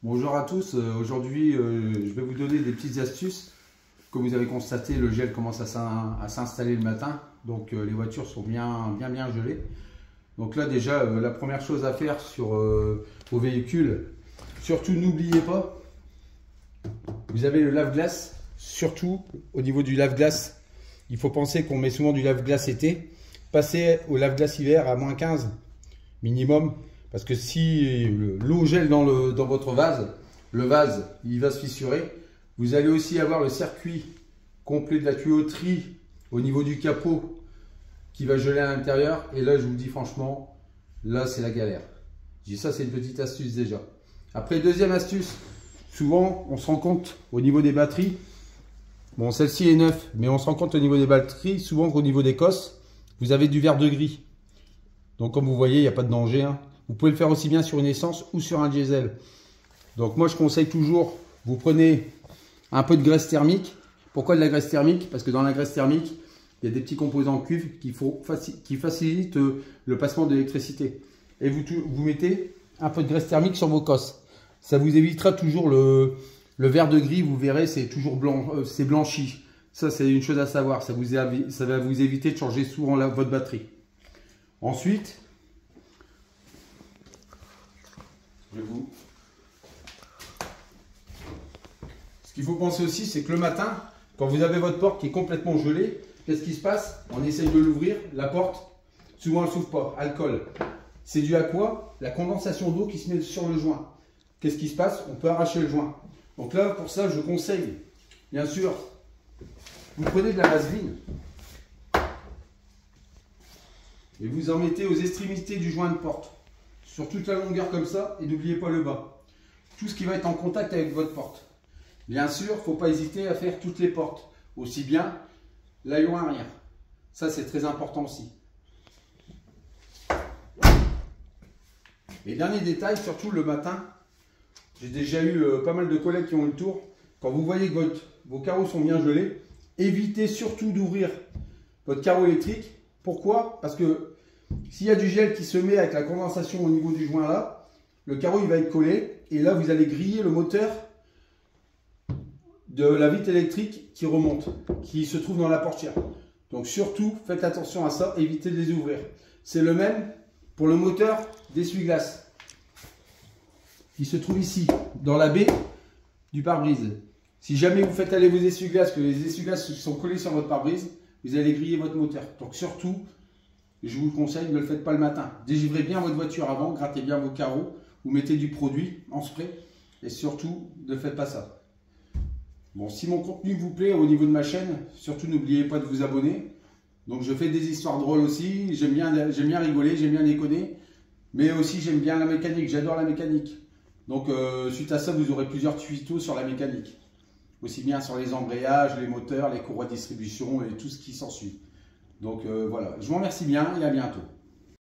Bonjour à tous, aujourd'hui je vais vous donner des petites astuces. Comme vous avez constaté, le gel commence à s'installer le matin, donc les voitures sont bien gelées. Donc là déjà, la première chose à faire sur vos véhicules, surtout n'oubliez pas, vous avez le lave-glace, surtout au niveau du lave-glace, il faut penser qu'on met souvent du lave-glace été, passez au lave-glace hiver à -15 minimum. Parce que si l'eau gèle dans votre vase, le vase il va se fissurer. Vous allez aussi avoir le circuit complet de la tuyauterie au niveau du capot qui va geler à l'intérieur. Et là, je vous le dis franchement, là c'est la galère. Je dis ça, c'est une petite astuce déjà. Après, deuxième astuce, souvent on se rend compte au niveau des batteries. Bon, celle-ci est neuve, mais on se rend compte au niveau des batteries, souvent qu'au niveau des cosses, vous avez du vert de gris. Donc comme vous voyez, il n'y a pas de danger, hein. Vous pouvez le faire aussi bien sur une essence ou sur un diesel. Donc moi je conseille toujours, vous prenez un peu de graisse thermique. Pourquoi de la graisse thermique? Parce que dans la graisse thermique, il y a des petits composants en cuivre qui facilitent le passement de l'électricité. Et vous mettez un peu de graisse thermique sur vos cosses. Ça vous évitera toujours le vert de gris, vous verrez, c'est toujours blanc, c'est blanchi. Ça c'est une chose à savoir, ça va vous éviter de changer souvent votre batterie. Ensuite, ce qu'il faut penser aussi, c'est que le matin, quand vous avez votre porte qui est complètement gelée, qu'est-ce qui se passe? On essaye de l'ouvrir, la porte, souvent elle ne s'ouvre pas, elle colle. C'est dû à quoi? La condensation d'eau qui se met sur le joint. Qu'est-ce qui se passe? On peut arracher le joint. Donc là, pour ça, je conseille, bien sûr, vous prenez de la vaseline et vous en mettez aux extrémités du joint de porte. Sur toute la longueur comme ça, et n'oubliez pas le bas. Tout ce qui va être en contact avec votre porte. Bien sûr, il ne faut pas hésiter à faire toutes les portes, aussi bien l'haillon arrière. Ça, c'est très important aussi. Et dernier détail, surtout le matin, j'ai déjà eu pas mal de collègues qui ont eu le tour. Quand vous voyez que vos carreaux sont bien gelés, évitez surtout d'ouvrir votre carreau électrique. Pourquoi? Parce que s'il y a du gel qui se met avec la condensation au niveau du joint là, le carreau il va être collé et là vous allez griller le moteur de la vitre électrique qui remonte, qui se trouve dans la portière. Donc surtout faites attention à ça, évitez de les ouvrir. C'est le même pour le moteur d'essuie-glace qui se trouve ici dans la baie du pare-brise. Si jamais vous faites aller vos essuie-glaces, que les essuie-glaces sont collés sur votre pare-brise, vous allez griller votre moteur. Donc surtout, je vous conseille, ne le faites pas le matin. Dégivrez bien votre voiture avant, grattez bien vos carreaux, vous mettez du produit en spray et surtout, ne faites pas ça. Bon, si mon contenu vous plaît au niveau de ma chaîne, surtout n'oubliez pas de vous abonner. Donc je fais des histoires drôles aussi, j'aime bien rigoler, j'aime bien déconner, mais aussi j'aime bien la mécanique, j'adore la mécanique. Donc suite à ça, vous aurez plusieurs tutos sur la mécanique. Aussi bien sur les embrayages, les moteurs, les courroies de distribution et tout ce qui s'ensuit. Donc voilà, je vous remercie bien et à bientôt.